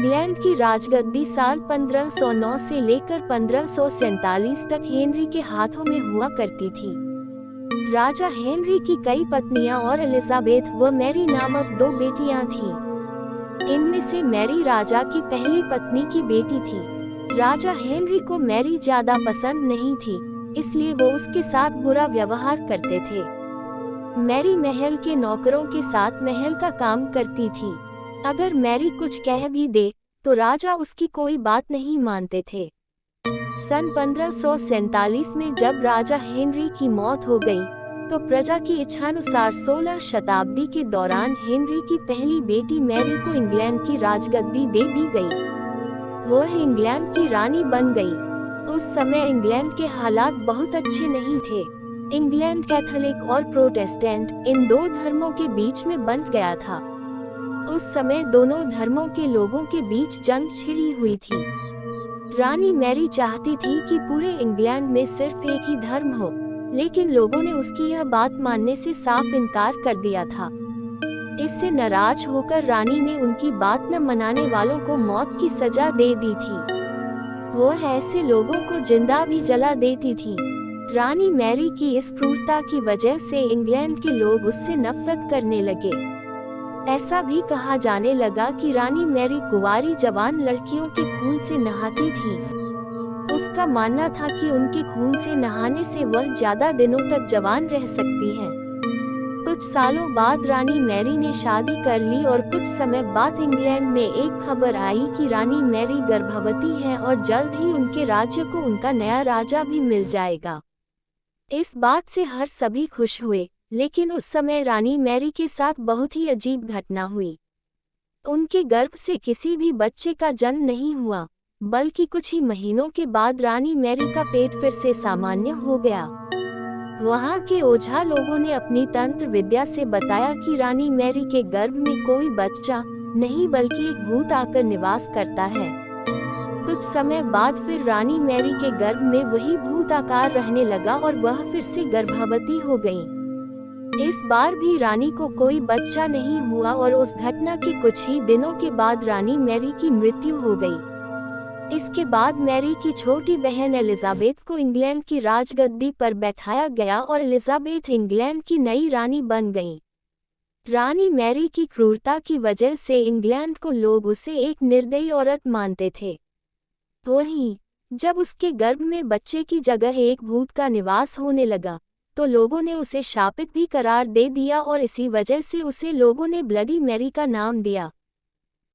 England की राजगद्दी साल 1509 से लेकर 1547 तक हेनरी के हाथों में हुआ करती थी। राजा हेनरी की कई पत्नियां और एलिजाबेथ व मैरी नामक 2 बेटियां थीं। इनमें से मैरी राजा की पहली पत्नी की बेटी थी। राजा हेनरी को मैरी ज्यादा पसंद नहीं थी, इसलिए वो उसके साथ बुरा व्यवहार करते थे। मैरी महल के नौकरों के साथ महल का काम करती थी। अगर मैरी कुछ कह भी दे तो राजा उसकी कोई बात नहीं मानते थे। सन 1547 में जब राजा हेनरी की मौत हो गई, तो प्रजा की इच्छानुसार 16 शताब्दी के दौरान हेनरी की पहली बेटी मैरी को इंग्लैंड की राजगद्दी दे दी गई। वह इंग्लैंड की रानी बन गई। उस समय इंग्लैंड के हालात बहुत अच्छे नहीं थे। इंग्लैंड कैथोलिक और प्रोटेस्टेंट इन 2 धर्मों के बीच में बंट गया था। उस समय दोनों धर्मों के लोगों के बीच जंग छिड़ी हुई थी। रानी मैरी चाहती थी कि पूरे इंग्लैंड में सिर्फ एक ही धर्म हो, लेकिन लोगों ने उसकी यह बात मानने से साफ इनकार कर दिया था। इससे नाराज होकर रानी ने उनकी बात न मनाने वालों को मौत की सजा दे दी थी। वह ऐसे लोगों को जिंदा भी जला देती थी। रानी मैरी की इस क्रूरता की वजह से इंग्लैंड के लोग उससे नफरत करने लगे। ऐसा भी कहा जाने लगा कि रानी मैरी कुंवारी जवान लड़कियों के खून से नहाती थी। उसका मानना था कि उनके खून से नहाने से वह ज्यादा दिनों तक जवान रह सकती हैं। कुछ सालों बाद रानी मैरी ने शादी कर ली और कुछ समय बाद इंग्लैंड में एक खबर आई कि रानी मैरी गर्भवती है और जल्द ही उनके राज्य को उनका नया राजा भी मिल जाएगा। इस बात से हर सभी खुश हुए, लेकिन उस समय रानी मैरी के साथ बहुत ही अजीब घटना हुई। उनके गर्भ से किसी भी बच्चे का जन्म नहीं हुआ, बल्कि कुछ ही महीनों के बाद रानी मैरी का पेट फिर से सामान्य हो गया। वहां के ओझा लोगों ने अपनी तंत्र विद्या से बताया कि रानी मैरी के गर्भ में कोई बच्चा नहीं बल्कि एक भूत आकर निवास करता है। कुछ समय बाद फिर रानी मैरी के गर्भ में वही भूत आकार रहने लगा और वह फिर से गर्भवती हो गई। इस बार भी रानी को कोई बच्चा नहीं हुआ और उस घटना के कुछ ही दिनों के बाद रानी मैरी की मृत्यु हो गई। इसके बाद मैरी की छोटी बहन एलिजाबेथ को इंग्लैंड की राजगद्दी पर बैठाया गया और एलिजाबेथ इंग्लैंड की नई रानी बन गईं। रानी मैरी की क्रूरता की वजह से इंग्लैंड को लोग उसे एक निर्दयी औरत मानते थे। वहीं जब उसके गर्भ में बच्चे की जगह एक भूत का निवास होने लगा, तो लोगों ने उसे शापित भी करार दे दिया और इसी वजह से उसे लोगों ने ब्लडी मैरी का नाम दिया।